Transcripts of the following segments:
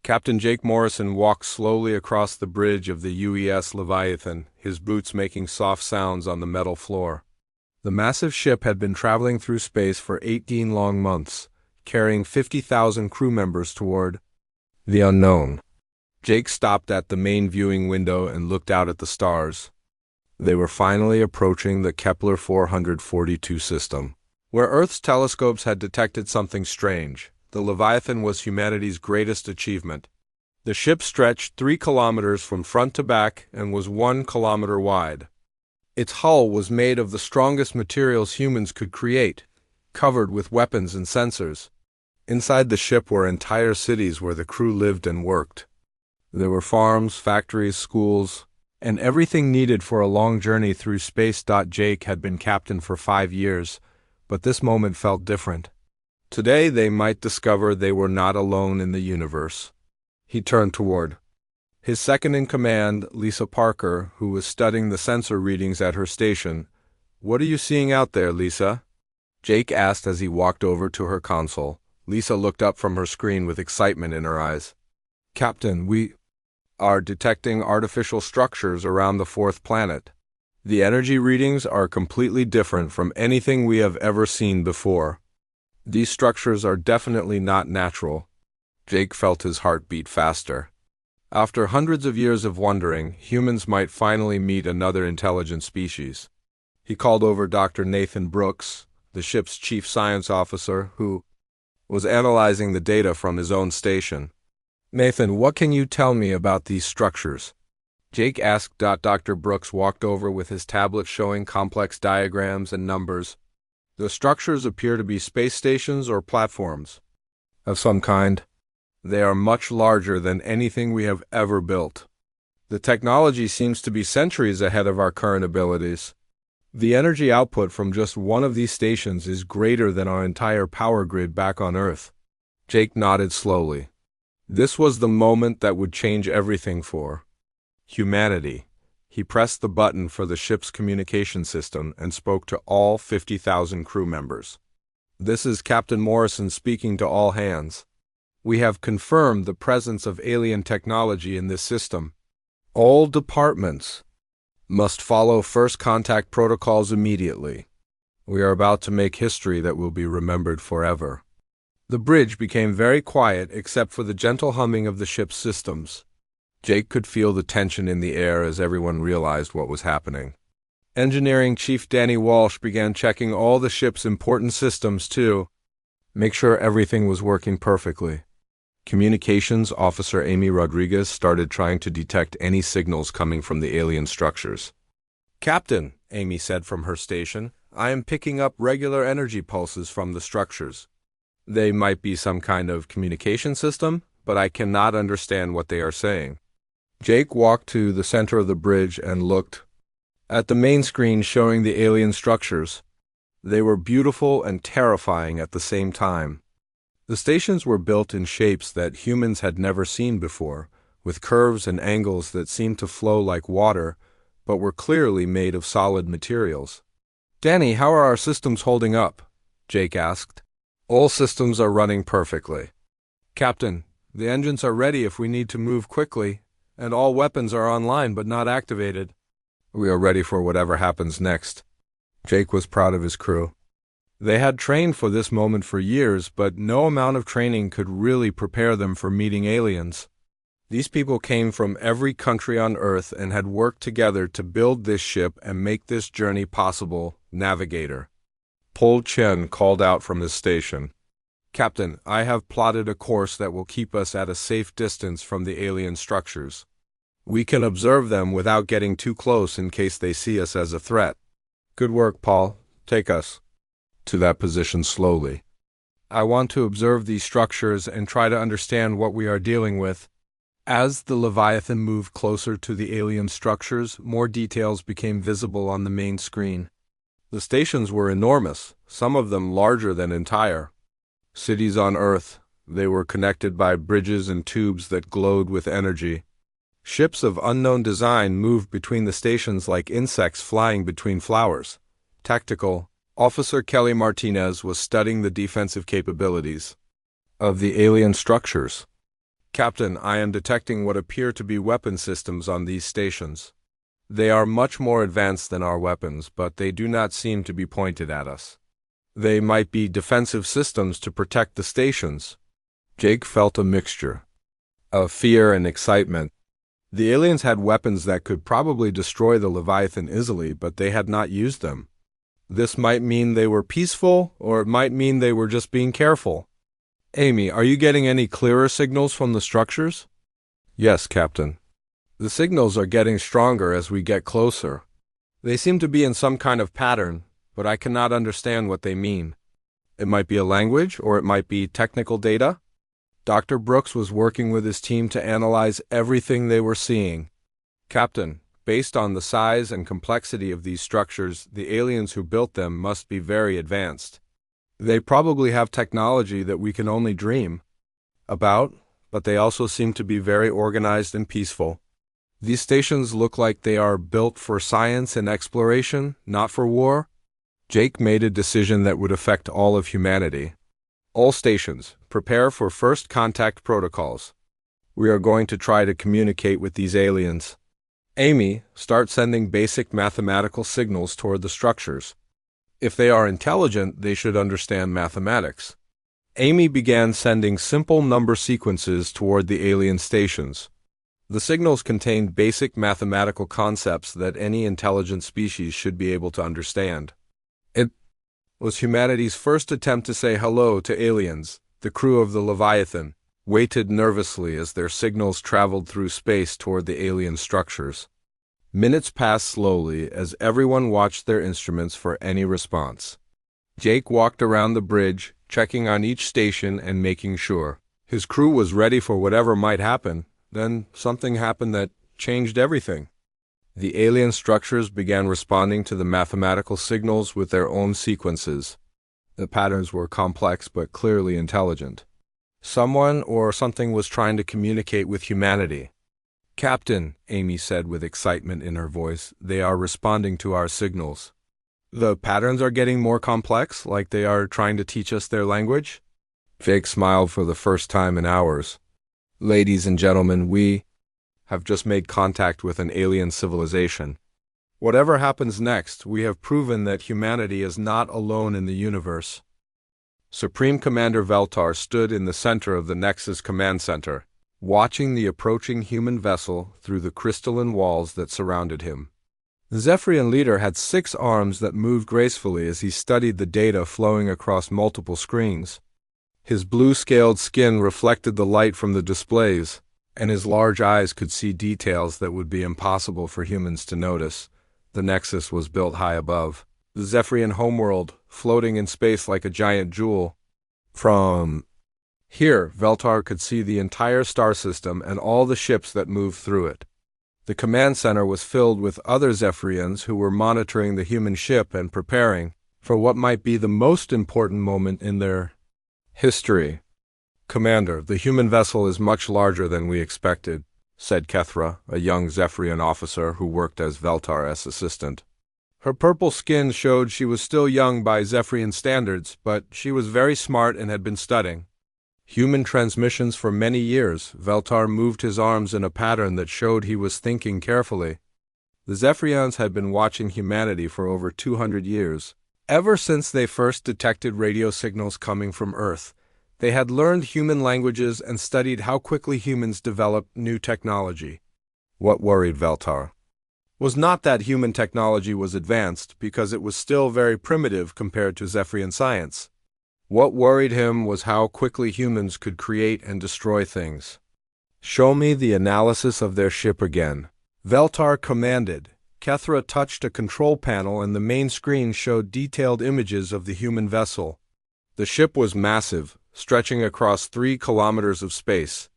Captain Jake Morrison walked slowly across the bridge of the UES Leviathan, his boots making soft sounds on the metal floor. The massive ship had been traveling through space for 18 long months, carrying 50,000 crew members toward the unknown. Jake stopped at the main viewing window and looked out at the stars. They were finally approaching the Kepler 442 system. Where Earth's telescopes had detected something strange, the Leviathan was humanity's greatest achievement. The ship stretched 3 kilometers from front to back and was 1 kilometer wide. Its hull was made of the strongest materials humans could create, covered with weapons and sensors. Inside the ship were entire cities where the crew lived and worked. There were farms, factories, schools, and everything needed for a long journey through space. Jake had been captain for 5 years, but this moment felt different. Today they might discover they were not alone in the universe. He turned toward his second-in-command, Lisa Parker, who was studying the sensor readings at her station. "What are you seeing out there, Lisa?" Jake asked as he walked over to her console. Lisa looked up from her screen with excitement in her eyes. "Captain, we are detecting artificial structures around the 4th planet. The energy readings are completely different from anything we have ever seen before. These structures are definitely not natural." Jake felt his heart beat faster. After hundreds of years of wondering, humans might finally meet another intelligent species. He called over Dr. Nathan Brooks, the ship's chief science officer, who was analyzing the data from his own station. "Nathan, what can you tell me about these structures?" Jake asked. Dr. Brooks walked over with his tablet showing complex diagrams and numbers. "The structures appear to be space stations or platforms of some kind. They are much larger than anything we have ever built. The technology seems to be centuries ahead of our current abilities. The energy output from just one of these stations is greater than our entire power grid back on Earth." Jake nodded slowly. This was the moment that would change everything for humanity. He pressed the button for the ship's communication system and spoke to all 50,000 crew members. "This is Captain Morrison speaking to all hands. We have confirmed the presence of alien technology in this system. All departments must follow first contact protocols immediately. We are about to make history that will be remembered forever." The bridge became very quiet except for the gentle humming of the ship's systems. Jake could feel the tension in the air as everyone realized what was happening. Engineering Chief Danny Walsh began checking all the ship's important systems to make sure everything was working perfectly. Communications Officer Amy Rodriguez started trying to detect any signals coming from the alien structures. "Captain," Amy said from her station, "I am picking up regular energy pulses from the structures. They might be some kind of communication system, but I cannot understand what they are saying." Jake walked to the center of the bridge and looked at the main screen showing the alien structures. They were beautiful and terrifying at the same time. The stations were built in shapes that humans had never seen before, with curves and angles that seemed to flow like water, but were clearly made of solid materials. "Danny, how are our systems holding up?" Jake asked. "All systems are running perfectly. Captain, the engines are ready if we need to move quickly, and all weapons are online but not activated. We are ready for whatever happens next." Jake was proud of his crew. They had trained for this moment for years, but no amount of training could really prepare them for meeting aliens. These people came from every country on Earth and had worked together to build this ship and make this journey possible. Navigator Pol Chen called out from his station. "Captain, I have plotted a course that will keep us at a safe distance from the alien structures. We can observe them without getting too close in case they see us as a threat." "Good work, Paul. Take us to that position slowly. I want to observe these structures and try to understand what we are dealing with." As the Leviathan moved closer to the alien structures, more details became visible on the main screen. The stations were enormous, some of them larger than entire cities on Earth. They were connected by bridges and tubes that glowed with energy. Ships of unknown design moved between the stations like insects flying between flowers. Tactical Officer Kelly Martinez was studying the defensive capabilities of the alien structures. Captain, I am detecting what appear to be weapon systems on these stations. They are much more advanced than our weapons, but they do not seem to be pointed at us. They might be defensive systems to protect the stations. Jake felt a mixture of fear and excitement. The aliens had weapons that could probably destroy the Leviathan easily, but they had not used them. This might mean they were peaceful, or it might mean they were just being careful. Amy, are you getting any clearer signals from the structures? Yes, Captain. The signals are getting stronger as we get closer. They seem to be in some kind of pattern, but I cannot understand what they mean. It might be a language, or it might be technical data. Dr. Brooks was working with his team to analyze everything they were seeing. Captain, based on the size and complexity of these structures, the aliens who built them must be very advanced. They probably have technology that we can only dream about, but they also seem to be very organized and peaceful. These stations look like they are built for science and exploration, not for war. Jake made a decision that would affect all of humanity. All stations, prepare for first contact protocols. We are going to try to communicate with these aliens. Amy, start sending basic mathematical signals toward the structures. If they are intelligent, they should understand mathematics. Amy began sending simple number sequences toward the alien stations. The signals contained basic mathematical concepts that any intelligent species should be able to understand. It was humanity's first attempt to say hello to aliens. The crew of the Leviathan waited nervously as their signals traveled through space toward the alien structures. Minutes passed slowly as everyone watched their instruments for any response. Jake walked around the bridge, checking on each station and making sure his crew was ready for whatever might happen. Then something happened that changed everything. The alien structures began responding to the mathematical signals with their own sequences. The patterns were complex but clearly intelligent. Someone or something was trying to communicate with humanity. Captain, Amy said with excitement in her voice, they are responding to our signals. The patterns are getting more complex, like they are trying to teach us their language? Jake smiled for the first time in hours. Ladies and gentlemen, we have just made contact with an alien civilization. Whatever happens next, we have proven that humanity is not alone in the universe. Supreme Commander Veltar stood in the center of the Nexus Command Center, watching the approaching human vessel through the crystalline walls that surrounded him. The Zephyrian leader had 6 arms that moved gracefully as he studied the data flowing across multiple screens. His blue-scaled skin reflected the light from the displays, and his large eyes could see details that would be impossible for humans to notice. The Nexus was built high above the Zephyrian homeworld, floating in space like a giant jewel. From here, Veltar could see the entire star system and all the ships that moved through it. The command center was filled with other Zephyrians who were monitoring the human ship and preparing for what might be the most important moment in their history. Commander, the human vessel is much larger than we expected, said Kethra, a young Zephyrian officer who worked as Veltar's assistant. Her purple skin showed she was still young by Zephyrian standards, but she was very smart and had been studying human transmissions for many years. Veltar moved his arms in a pattern that showed he was thinking carefully. The Zephyrians had been watching humanity for over 200 years. Ever since they first detected radio signals coming from Earth, they had learned human languages and studied how quickly humans developed new technology. What worried Veltar was not that human technology was advanced, because it was still very primitive compared to Zephyrian science. What worried him was how quickly humans could create and destroy things. Show me the analysis of their ship again, Veltar commanded. Kethra touched a control panel and the main screen showed detailed images of the human vessel. The ship was massive, stretching across 3 kilometers of space.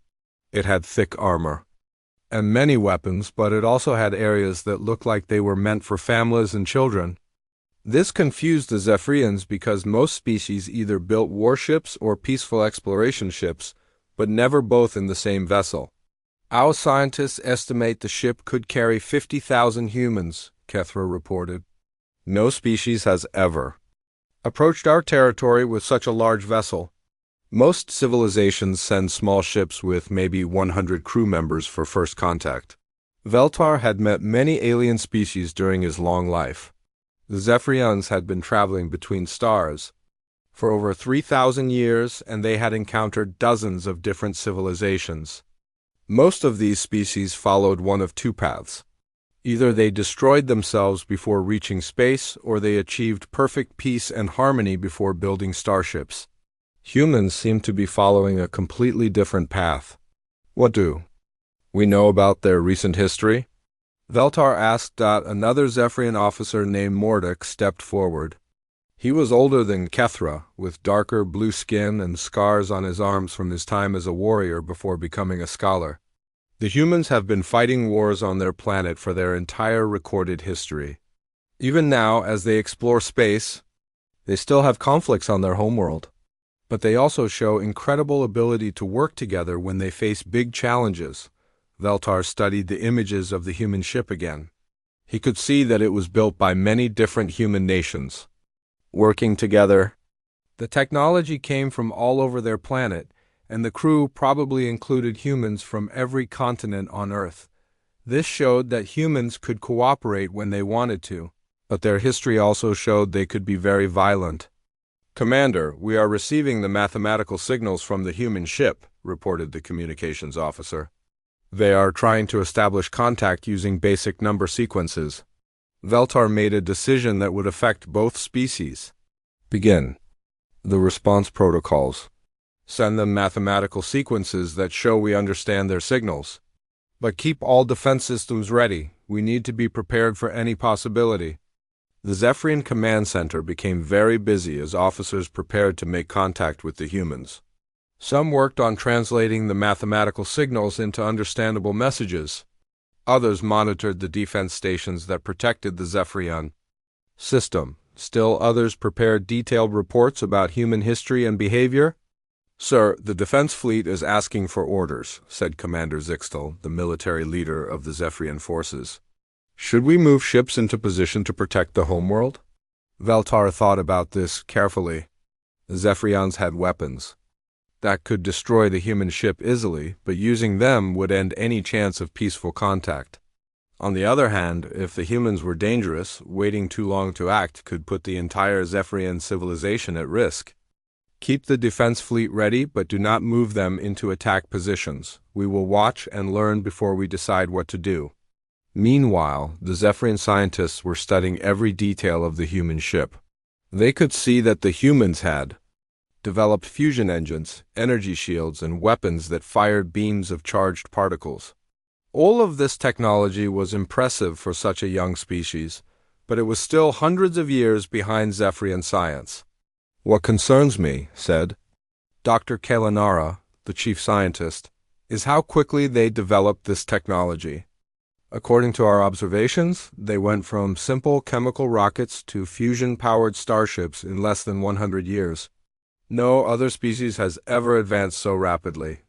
It had thick armor and many weapons, but it also had areas that looked like they were meant for families and children. This confused the Zephyrians because most species either built warships or peaceful exploration ships, but never both in the same vessel. Our scientists estimate the ship could carry 50,000 humans, Kethra reported. No species has ever approached our territory with such a large vessel. Most civilizations send small ships with maybe 100 crew members for first contact. Veltar had met many alien species during his long life. The Zephyrians had been traveling between stars for over 3,000 years, and they had encountered dozens of different civilizations. Most of these species followed one of two paths. Either they destroyed themselves before reaching space, or they achieved perfect peace and harmony before building starships. Humans seem to be following a completely different path. What do we know about their recent history? Veltar asked. Another Zephyrian officer named Mordek stepped forward. He was older than Kethra, with darker blue skin and scars on his arms from his time as a warrior before becoming a scholar. The humans have been fighting wars on their planet for their entire recorded history. Even now, as they explore space, they still have conflicts on their homeworld. But they also show incredible ability to work together when they face big challenges. Veltar studied the images of the human ship again. He could see that it was built by many different human nations. Working together. The technology came from all over their planet, and the crew probably included humans from every continent on Earth. This showed that humans could cooperate when they wanted to, but their history also showed they could be very violent. "Commander, we are receiving the mathematical signals from the human ship," reported the communications officer. "They are trying to establish contact using basic number sequences." Veltar made a decision that would affect both species. Begin the response protocols. Send them mathematical sequences that show we understand their signals. But keep all defense systems ready. We need to be prepared for any possibility. The Zephyrian command center became very busy as officers prepared to make contact with the humans. Some worked on translating the mathematical signals into understandable messages. Others monitored the defense stations that protected the Zephyrian system. Still others prepared detailed reports about human history and behavior. "Sir, the defense fleet is asking for orders," said Commander Zixtel, the military leader of the Zephyrian forces. "Should we move ships into position to protect the homeworld?" Veltar thought about this carefully. The Zephyrians had weapons that could destroy the human ship easily, but using them would end any chance of peaceful contact. On the other hand, if the humans were dangerous, waiting too long to act could put the entire Zephyrian civilization at risk. "Keep the defense fleet ready, but do not move them into attack positions. We will watch and learn before we decide what to do." Meanwhile, the Zephyrian scientists were studying every detail of the human ship. They could see that the humans had developed fusion engines, energy shields, and weapons that fired beams of charged particles. All of this technology was impressive for such a young species, but it was still hundreds of years behind Zephyrian science. "What concerns me," said Dr. Kalanara, the chief scientist, "is how quickly they developed this technology. According to our observations, they went from simple chemical rockets to fusion-powered starships in less than 100 years. No other species has ever advanced so rapidly."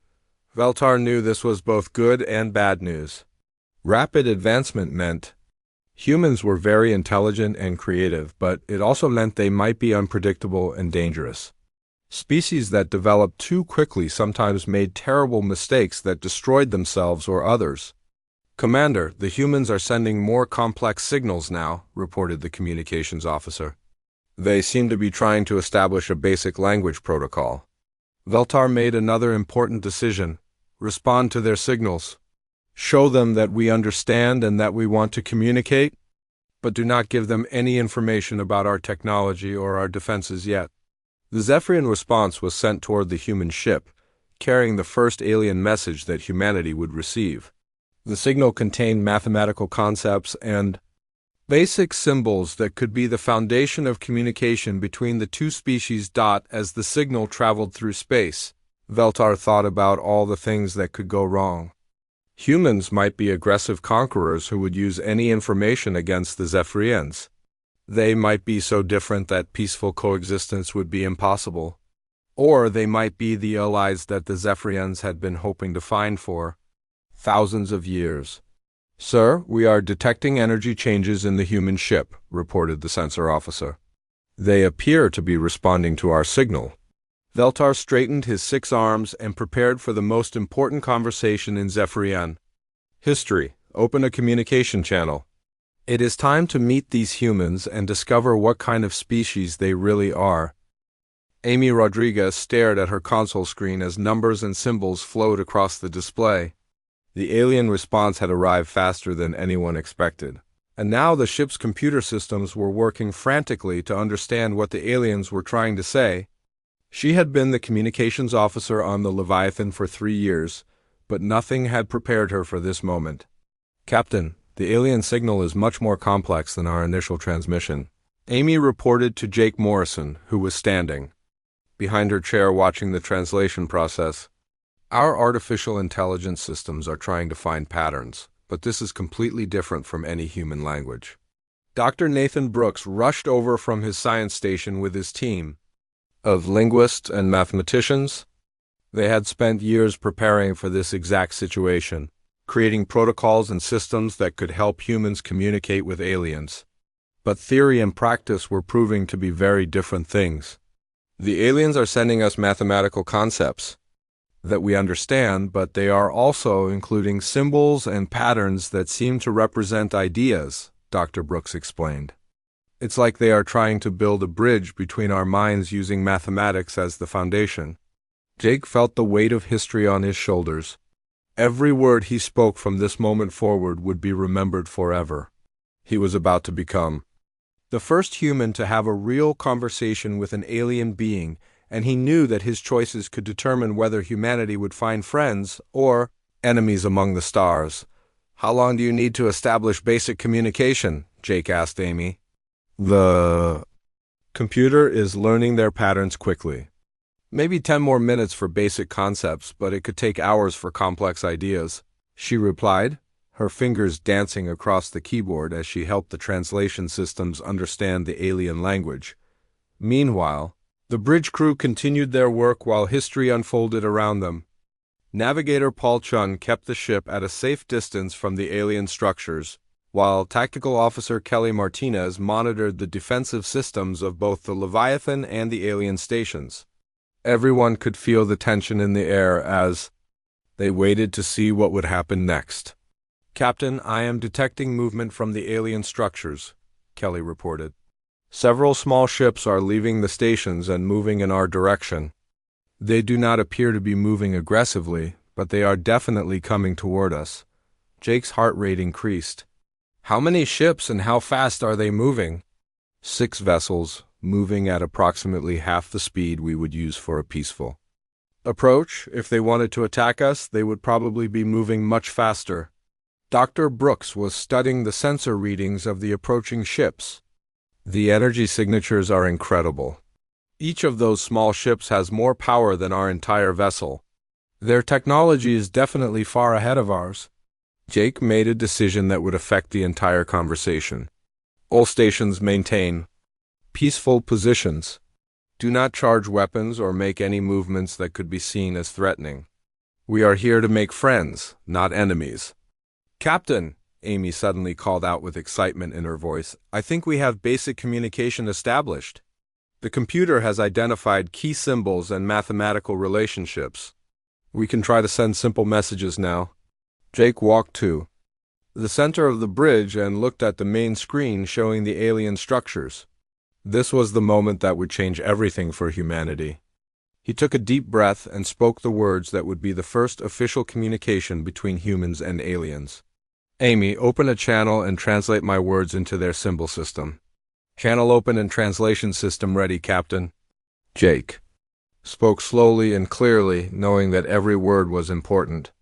Veltar knew this was both good and bad news. Rapid advancement meant humans were very intelligent and creative, but it also meant they might be unpredictable and dangerous. Species that developed too quickly sometimes made terrible mistakes that destroyed themselves or others. "Commander, the humans are sending more complex signals now," reported the communications officer. "They seem to be trying to establish a basic language protocol." Veltar made another important decision: respond to their signals. Show them that we understand and that we want to communicate, but do not give them any information about our technology or our defenses yet. The Zephyrian response was sent toward the human ship, carrying the first alien message that humanity would receive. The signal contained mathematical concepts and basic symbols that could be the foundation of communication between the two species. As the signal traveled through space, Veltar thought about all the things that could go wrong. Humans might be aggressive conquerors who would use any information against the Zephyrians. They might be so different that peaceful coexistence would be impossible. Or they might be the allies that the Zephyrians had been hoping to find for thousands of years. "Sir, we are detecting energy changes in the human ship," reported the sensor officer. "They appear to be responding to our signal." Veltar straightened his 6 arms and prepared for the most important conversation in Zephyrian history. Open a communication channel. It is time to meet these humans and discover what kind of species they really are. Amy Rodriguez stared at her console screen as numbers and symbols flowed across the display. The alien response had arrived faster than anyone expected, and now the ship's computer systems were working frantically to understand what the aliens were trying to say. She had been the communications officer on the Leviathan for 3 years, but nothing had prepared her for this moment. "Captain, the alien signal is much more complex than our initial transmission," Amy reported to Jake Morrison, who was standing behind her chair watching the translation process. "Our artificial intelligence systems are trying to find patterns, but this is completely different from any human language." Dr. Nathan Brooks rushed over from his science station with his team of linguists and mathematicians. They had spent years preparing for this exact situation, creating protocols and systems that could help humans communicate with aliens. But theory and practice were proving to be very different things. "The aliens are sending us mathematical concepts that we understand, but they are also including symbols and patterns that seem to represent ideas," Dr. Brooks explained. "It's like they are trying to build a bridge between our minds using mathematics as the foundation." Jake felt the weight of history on his shoulders. Every word he spoke from this moment forward would be remembered forever. He was about to become the first human to have a real conversation with an alien being, and he knew that his choices could determine whether humanity would find friends or enemies among the stars. "How long do you need to establish basic communication?" Jake asked Amy. "The computer is learning their patterns quickly. Maybe 10 more minutes for basic concepts, but it could take hours for complex ideas," she replied, her fingers dancing across the keyboard as she helped the translation systems understand the alien language. Meanwhile, the bridge crew continued their work while history unfolded around them. Navigator Paul Chun kept the ship at a safe distance from the alien structures, while Tactical Officer Kelly Martinez monitored the defensive systems of both the Leviathan and the alien stations. Everyone could feel the tension in the air as they waited to see what would happen next. "Captain, I am detecting movement from the alien structures," Kelly reported. "Several small ships are leaving the stations and moving in our direction. They do not appear to be moving aggressively, but they are definitely coming toward us." Jake's heart rate increased. "How many ships and how fast are they moving?" 6 vessels, moving at approximately half the speed we would use for a peaceful approach. If they wanted to attack us, they would probably be moving much faster." Dr. Brooks was studying the sensor readings of the approaching ships. "The energy signatures are incredible. Each of those small ships has more power than our entire vessel. Their technology is definitely far ahead of ours." Jake made a decision that would affect the entire conversation. "All stations maintain peaceful positions. Do not charge weapons or make any movements that could be seen as threatening. We are here to make friends, not enemies." "Captain," Amy suddenly called out with excitement in her voice, "I think we have basic communication established. The computer has identified key symbols and mathematical relationships. We can try to send simple messages now." Jake walked to the center of the bridge and looked at the main screen showing the alien structures. This was the moment that would change everything for humanity. He took a deep breath and spoke the words that would be the first official communication between humans and aliens. "Amy, open a channel and translate my words into their symbol system." "Channel open and translation system ready, Captain." Jake spoke slowly and clearly, knowing that every word was important.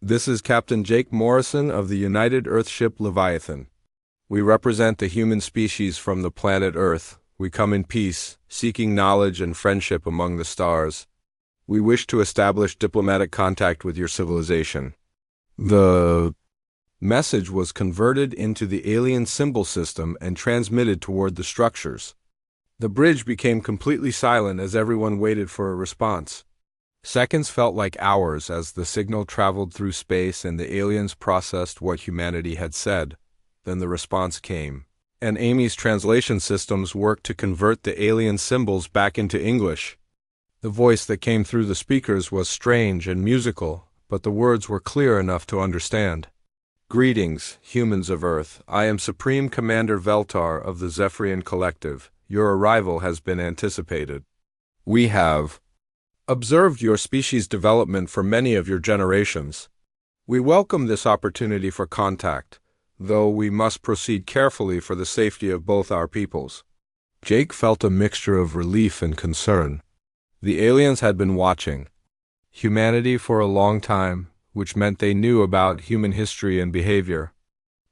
"This is Captain Jake Morrison of the United Earthship Leviathan. We represent the human species from the planet Earth. We come in peace, seeking knowledge and friendship among the stars. We wish to establish diplomatic contact with your civilization." The message was converted into the alien symbol system and transmitted toward the structures. The bridge became completely silent as everyone waited for a response. Seconds felt like hours as the signal traveled through space and the aliens processed what humanity had said. Then the response came, and Amy's translation systems worked to convert the alien symbols back into English. The voice that came through the speakers was strange and musical, but the words were clear enough to understand. Greetings, humans of Earth. I am Supreme Commander Veltar of the Zephyrian Collective. Your arrival has been anticipated. We have observed your species' development for many of your generations. We welcome this opportunity for contact, though we must proceed carefully for the safety of both our peoples. Jake felt a mixture of relief and concern. The aliens had been watching humanity for a long time, which meant they knew about human history and behavior.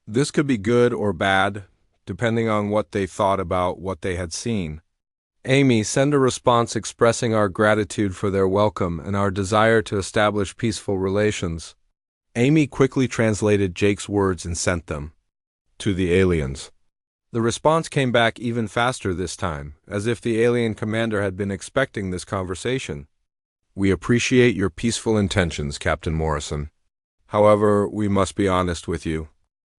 This could be good or bad, depending on what they thought about what they had seen. Amy, send a response expressing our gratitude for their welcome and our desire to establish peaceful relations. Amy quickly translated Jake's words and sent them to the aliens. The response came back even faster this time, as if the alien commander had been expecting this conversation. We appreciate your peaceful intentions, Captain Morrison. However, we must be honest with you.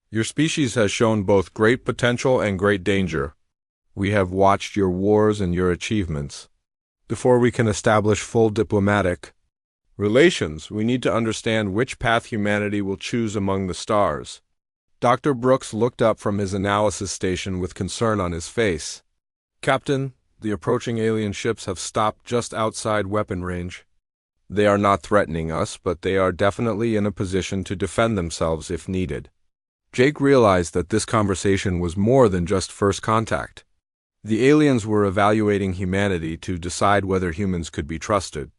Your species has shown both great potential and great danger. We have watched your wars and your achievements. Before we can establish full diplomatic relations, we need to understand which path humanity will choose among the stars. Dr. Brooks looked up from his analysis station with concern on his face. Captain, the approaching alien ships have stopped just outside weapon range. They are not threatening us, but they are definitely in a position to defend themselves if needed. Jake realized that this conversation was more than just first contact. The aliens were evaluating humanity to decide whether humans could be trusted.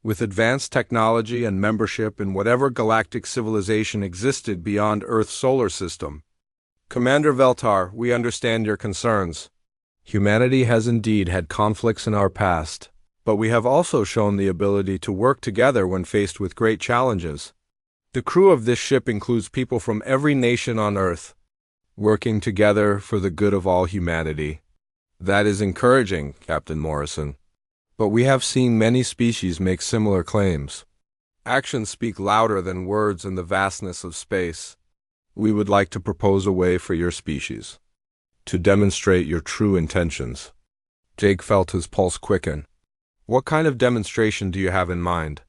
With advanced technology and membership in whatever galactic civilization existed beyond Earth's solar system. Commander Veltar, we understand your concerns. Humanity has indeed had conflicts in our past, but we have also shown the ability to work together when faced with great challenges. The crew of this ship includes people from every nation on Earth, working together for the good of all humanity. That is encouraging, Captain Morrison. But we have seen many species make similar claims. Actions speak louder than words in the vastness of space. We would like to propose a way for your species to demonstrate your true intentions. Jake felt his pulse quicken. What kind of demonstration do you have in mind?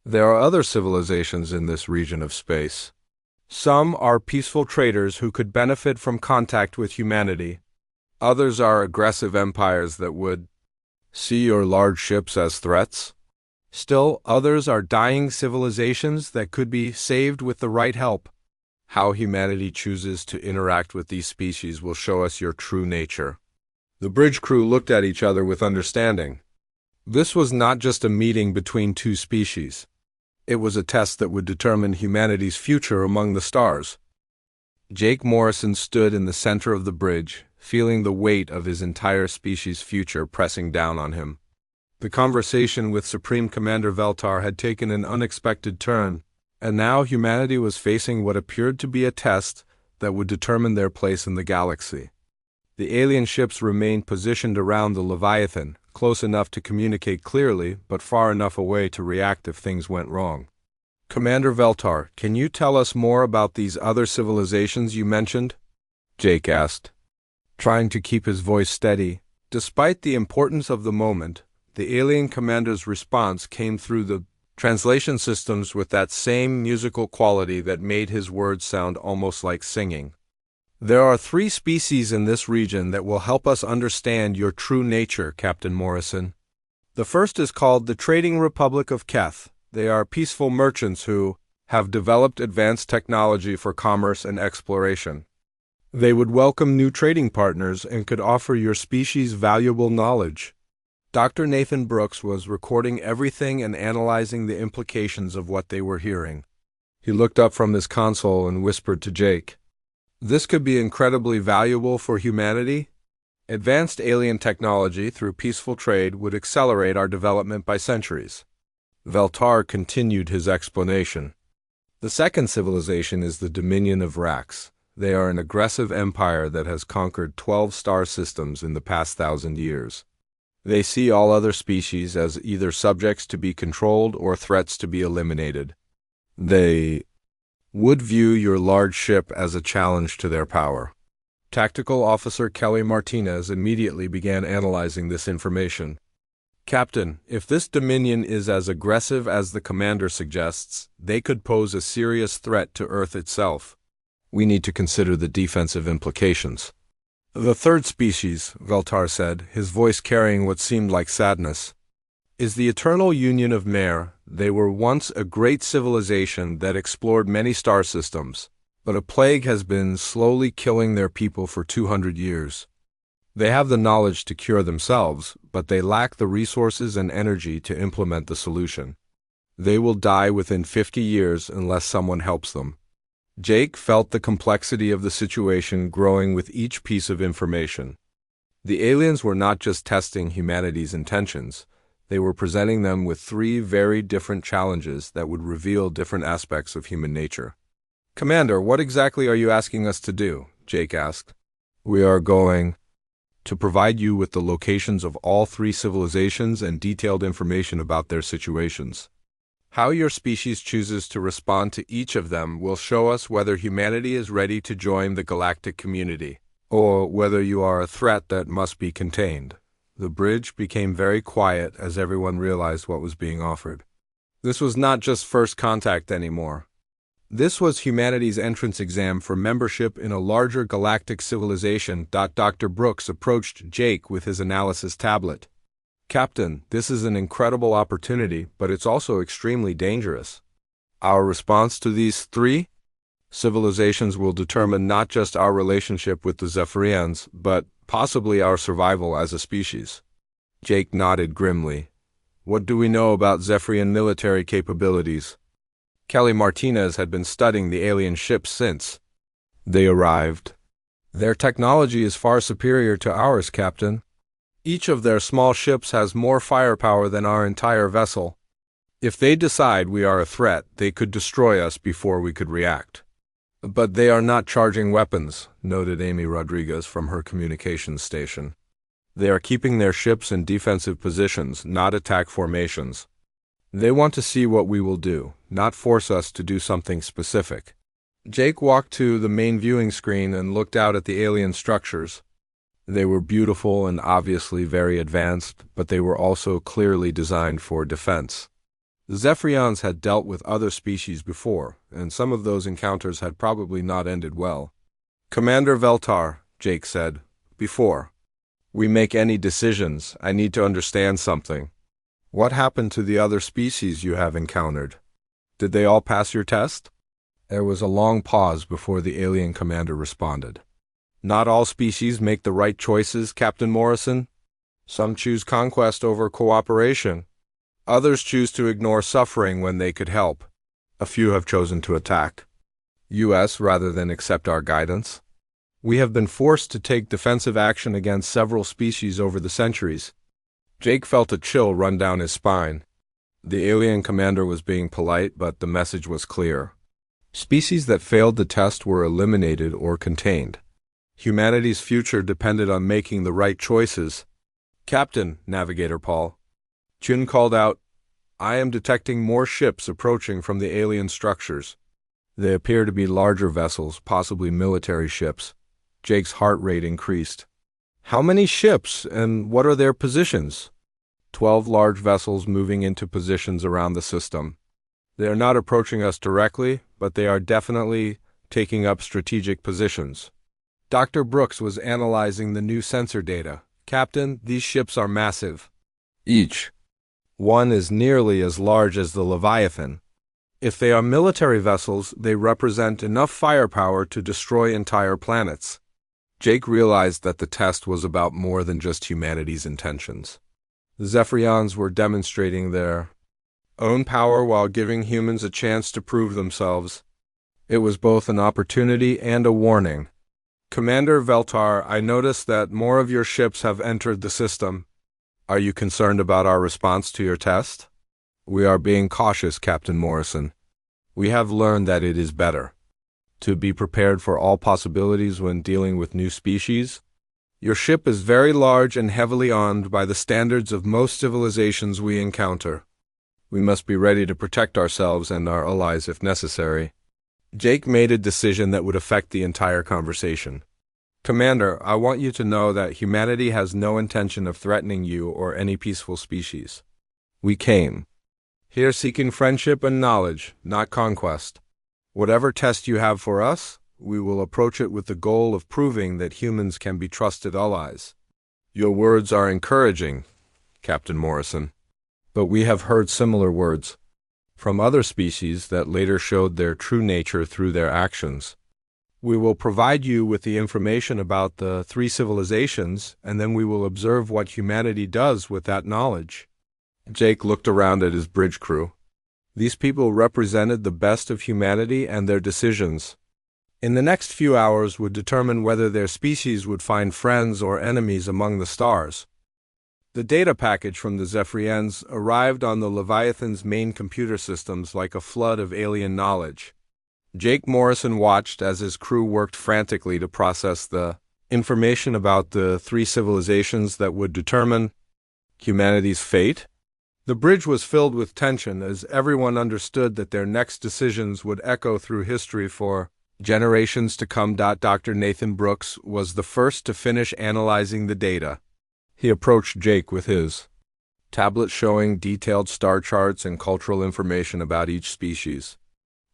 There are other civilizations in this region of space. Some are peaceful traders who could benefit from contact with humanity. Others are aggressive empires that would see your large ships as threats. Still, others are dying civilizations that could be saved with the right help. How humanity chooses to interact with these species will show us your true nature. The bridge crew looked at each other with understanding. This was not just a meeting between two species. It was a test that would determine humanity's future among the stars. Jake Morrison stood in the center of the bridge, feeling the weight of his entire species' future pressing down on him. The conversation with Supreme Commander Veltar had taken an unexpected turn, and now humanity was facing what appeared to be a test that would determine their place in the galaxy. The alien ships remained positioned around the Leviathan, close enough to communicate clearly, but far enough away to react if things went wrong. Commander Veltar, can you tell us more about these other civilizations you mentioned? Jake asked, trying to keep his voice steady. Despite the importance of the moment, the alien commander's response came through the translation systems with that same musical quality that made his words sound almost like singing. There are 3 species in this region that will help us understand your true nature, Captain Morrison. The first is called the Trading Republic of Keth. They are peaceful merchants who have developed advanced technology for commerce and exploration. They would welcome new trading partners and could offer your species valuable knowledge. Dr. Nathan Brooks was recording everything and analyzing the implications of what they were hearing. He looked up from his console and whispered to Jake, "This could be incredibly valuable for humanity. Advanced alien technology through peaceful trade would accelerate our development by centuries." Veltar continued his explanation. The second civilization is the Dominion of Rax. They are an aggressive empire that has conquered 12 star systems in the past 1,000 years. They see all other species as either subjects to be controlled or threats to be eliminated. They would view your large ship as a challenge to their power. Tactical Officer Kelly Martinez immediately began analyzing this information. Captain, if this Dominion is as aggressive as the commander suggests, they could pose a serious threat to Earth itself. We need to consider the defensive implications. The third species, Veltar said, his voice carrying what seemed like sadness, is the eternal union of Mare. They were once a great civilization that explored many star systems, but a plague has been slowly killing their people for 200 years. They have the knowledge to cure themselves, but they lack the resources and energy to implement the solution. They will die within 50 years unless someone helps them. Jake felt the complexity of the situation growing with each piece of information. The aliens were not just testing humanity's intentions, they were presenting them with three very different challenges that would reveal different aspects of human nature. Commander, what exactly are you asking us to do? Jake asked. We are going to provide you with the locations of all three civilizations and detailed information about their situations. How your species chooses to respond to each of them will show us whether humanity is ready to join the galactic community, or whether you are a threat that must be contained. The bridge became very quiet as everyone realized what was being offered. This was not just first contact anymore. This was humanity's entrance exam for membership in a larger galactic civilization. Dr. Brooks approached Jake with his analysis tablet. Captain, this is an incredible opportunity, but it's also extremely dangerous. Our response to these three civilizations will determine not just our relationship with the Zephyrians, but possibly our survival as a species. Jake nodded grimly. What do we know about Zephyrian military capabilities? Kelly Martinez had been studying the alien ships since they arrived. Their technology is far superior to ours, Captain. Each of their small ships has more firepower than our entire vessel. If they decide we are a threat, they could destroy us before we could react. But they are not charging weapons, noted Amy Rodriguez from her communications station. They are keeping their ships in defensive positions, not attack formations. They want to see what we will do, not force us to do something specific. Jake walked to the main viewing screen and looked out at the alien structures. They were beautiful and obviously very advanced, but they were also clearly designed for defense. The Zephyrians had dealt with other species before, and some of those encounters had probably not ended well. Commander Veltar, Jake said, before we make any decisions, I need to understand something. What happened to the other species you have encountered? Did they all pass your test? There was a long pause before the alien commander responded. Not all species make the right choices, Captain Morrison. Some choose conquest over cooperation. Others choose to ignore suffering when they could help. A few have chosen to attack us rather than accept our guidance. We have been forced to take defensive action against several species over the centuries. Jake felt a chill run down his spine. The alien commander was being polite, but the message was clear. Species that failed the test were eliminated or contained. Humanity's future depended on making the right choices. Captain, Navigator Paul. Chun called out, I am detecting more ships approaching from the alien structures. They appear to be larger vessels, possibly military ships. Jake's heart rate increased. How many ships, and what are their positions? 12 large vessels moving into positions around the system. They are not approaching us directly, but they are definitely taking up strategic positions. Dr. Brooks was analyzing the new sensor data. Captain, these ships are massive. Each one is nearly as large as the Leviathan. If they are military vessels, they represent enough firepower to destroy entire planets. Jake realized that the test was about more than just humanity's intentions. The Zephyrians were demonstrating their own power while giving humans a chance to prove themselves. It was both an opportunity and a warning. Commander Veltar, I noticed that more of your ships have entered the system. Are you concerned about our response to your test? We are being cautious, Captain Morrison. We have learned that it is better to be prepared for all possibilities when dealing with new species. Your ship is very large and heavily armed by the standards of most civilizations we encounter. We must be ready to protect ourselves and our allies if necessary. Jake made a decision that would affect the entire conversation. Commander, I want you to know that humanity has no intention of threatening you or any peaceful species. We came here seeking friendship and knowledge, not conquest. Whatever test you have for us, we will approach it with the goal of proving that humans can be trusted allies. Your words are encouraging, Captain Morrison, but we have heard similar words from other species that later showed their true nature through their actions. We will provide you with the information about the three civilizations, and then we will observe what humanity does with that knowledge. Jake looked around at his bridge crew. These people represented the best of humanity, and their decisions in the next few hours would determine whether their species would find friends or enemies among the stars. The data package from the Zephyrians arrived on the Leviathan's main computer systems like a flood of alien knowledge. Jake Morrison watched as his crew worked frantically to process the information about the three civilizations that would determine humanity's fate. The bridge was filled with tension as everyone understood that their next decisions would echo through history for generations to come. Dr. Nathan Brooks was the first to finish analyzing the data. He approached Jake with his tablet showing detailed star charts and cultural information about each species.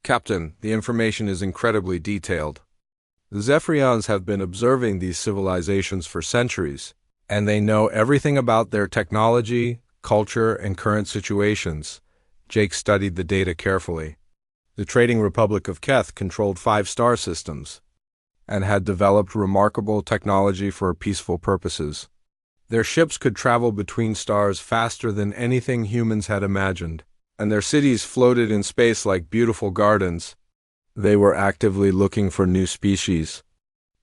Captain, the information is incredibly detailed. The Zephyrians have been observing these civilizations for centuries, and they know everything about their technology, culture, and current situations. Jake studied the data carefully. The Trading Republic of Keth controlled 5 star systems and had developed remarkable technology for peaceful purposes. Their ships could travel between stars faster than anything humans had imagined, and their cities floated in space like beautiful gardens. They were actively looking for new species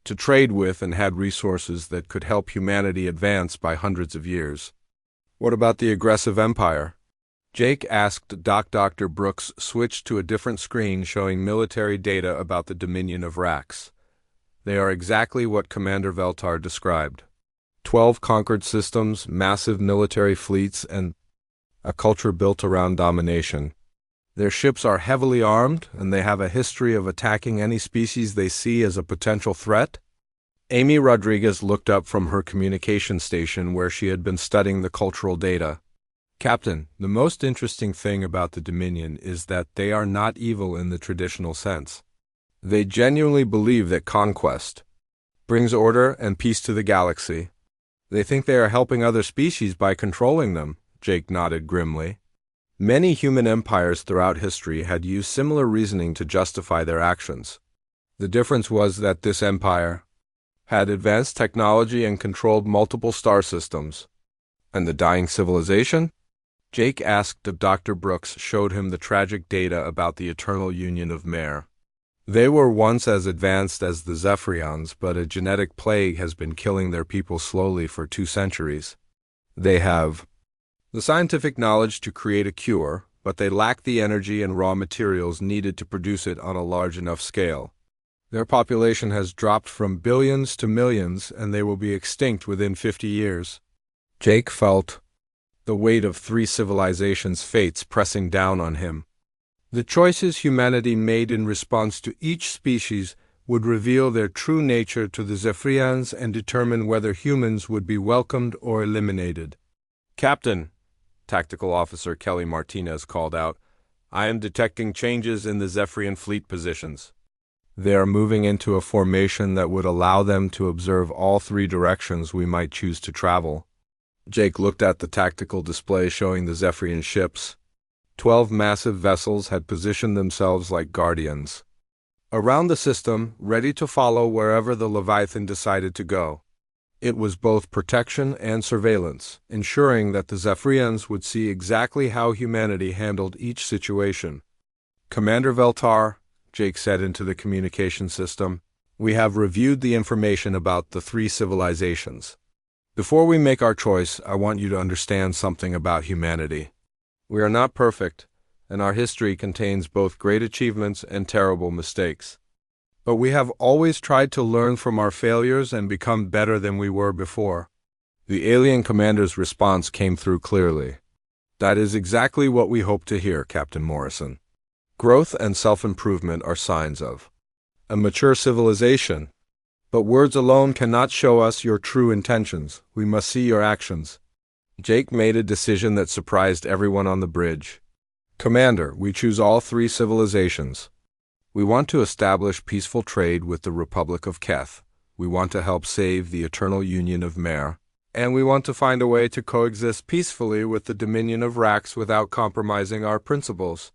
to trade with and had resources that could help humanity advance by hundreds of years. What about the aggressive empire? Jake asked. Dr. Brooks switched to a different screen showing military data about the Dominion of Rax. They are exactly what Commander Veltar described. 12 conquered systems, massive military fleets, and a culture built around domination. Their ships are heavily armed, and they have a history of attacking any species they see as a potential threat. Amy Rodriguez looked up from her communication station where she had been studying the cultural data. Captain, the most interesting thing about the Dominion is that they are not evil in the traditional sense. They genuinely believe that conquest brings order and peace to the galaxy. They think they are helping other species by controlling them, Jake nodded grimly. Many human empires throughout history had used similar reasoning to justify their actions. The difference was that this empire had advanced technology and controlled multiple star systems. And the dying civilization? Jake asked if Dr. Brooks showed him the tragic data about the eternal union of Mare. They were once as advanced as the Zephyrians, but a genetic plague has been killing their people slowly for 2 centuries. They have the scientific knowledge to create a cure, but they lack the energy and raw materials needed to produce it on a large enough scale. Their population has dropped from billions to millions, and they will be extinct within 50 years. Jake felt the weight of 3 civilizations' fates pressing down on him. The choices humanity made in response to each species would reveal their true nature to the Zephyrians and determine whether humans would be welcomed or eliminated. Captain, Tactical Officer Kelly Martinez called out, I am detecting changes in the Zephyrian fleet positions. They are moving into a formation that would allow them to observe all 3 directions we might choose to travel. Jake looked at the tactical display showing the Zephyrian ships. 12 massive vessels had positioned themselves like guardians around the system, ready to follow wherever the Leviathan decided to go. It was both protection and surveillance, ensuring that the Zephyrians would see exactly how humanity handled each situation. Commander Veltar, Jake said into the communication system, we have reviewed the information about the 3 civilizations. Before we make our choice, I want you to understand something about humanity. We are not perfect, and our history contains both great achievements and terrible mistakes. But we have always tried to learn from our failures and become better than we were before. The alien commander's response came through clearly. That is exactly what we hope to hear, Captain Morrison. Growth and self-improvement are signs of a mature civilization. But words alone cannot show us your true intentions. We must see your actions. Jake made a decision that surprised everyone on the bridge. Commander, we choose all three civilizations. We want to establish peaceful trade with the Republic of Keth. We want to help save the Eternal Union of Mer. And we want to find a way to coexist peacefully with the Dominion of Rax without compromising our principles.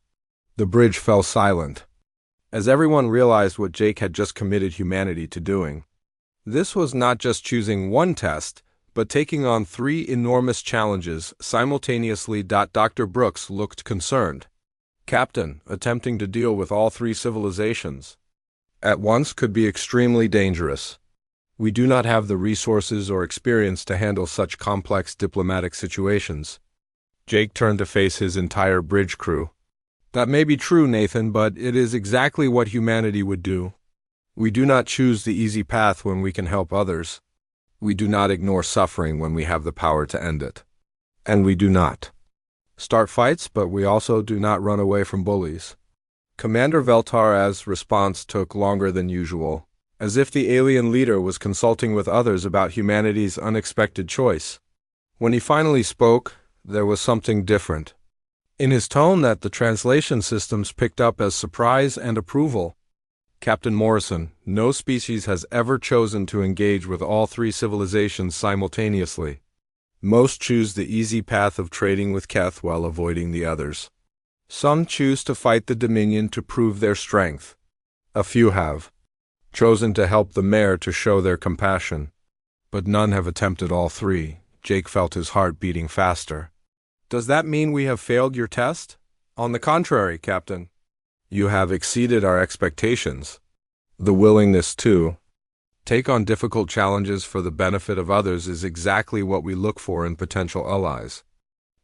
The bridge fell silent, as everyone realized what Jake had just committed humanity to doing. This was not just choosing one test, but taking on three enormous challenges simultaneously. Dr. Brooks looked concerned. Captain, attempting to deal with all three civilizations at once could be extremely dangerous. We do not have the resources or experience to handle such complex diplomatic situations. Jake turned to face his entire bridge crew. That may be true, Nathan, but it is exactly what humanity would do. We do not choose the easy path when we can help others. We do not ignore suffering when we have the power to end it. And we do not start fights, but we also do not run away from bullies. Commander Veltar's response took longer than usual, as if the alien leader was consulting with others about humanity's unexpected choice. When he finally spoke, there was something different in his tone that the translation systems picked up as surprise and approval. Captain Morrison, no species has ever chosen to engage with all three civilizations simultaneously. Most choose the easy path of trading with Keth while avoiding the others. Some choose to fight the Dominion to prove their strength. A few have chosen to help the Mare to show their compassion. But none have attempted all three. Jake felt his heart beating faster. Does that mean we have failed your test? On the contrary, Captain. You have exceeded our expectations. The willingness to take on difficult challenges for the benefit of others is exactly what we look for in potential allies.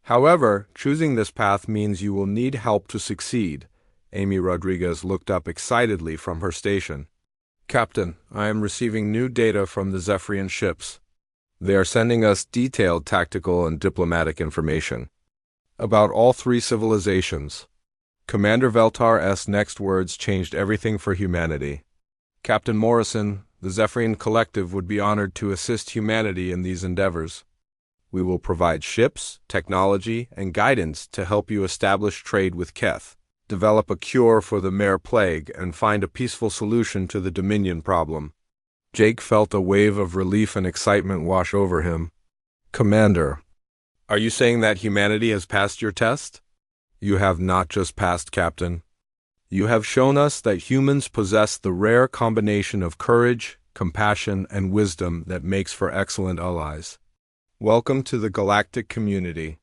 However, choosing this path means you will need help to succeed. Amy Rodriguez looked up excitedly from her station. Captain, I am receiving new data from the Zephyrian ships. They are sending us detailed tactical and diplomatic information about all three civilizations. Commander Veltar's next words changed everything for humanity. Captain Morrison, the Zephyrian Collective would be honored to assist humanity in these endeavors. We will provide ships, technology, and guidance to help you establish trade with Keth, develop a cure for the Mare Plague, and find a peaceful solution to the Dominion problem. Jake felt a wave of relief and excitement wash over him. Commander, are you saying that humanity has passed your test? You have not just passed, Captain. You have shown us that humans possess the rare combination of courage, compassion, and wisdom that makes for excellent allies. Welcome to the galactic community.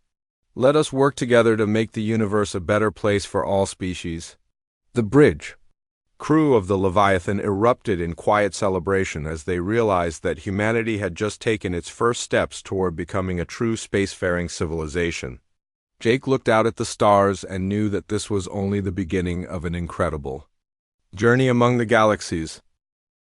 Let us work together to make the universe a better place for all species. The bridge crew of the Leviathan erupted in quiet celebration as they realized that humanity had just taken its first steps toward becoming a true spacefaring civilization. Jake looked out at the stars and knew that this was only the beginning of an incredible journey among the galaxies.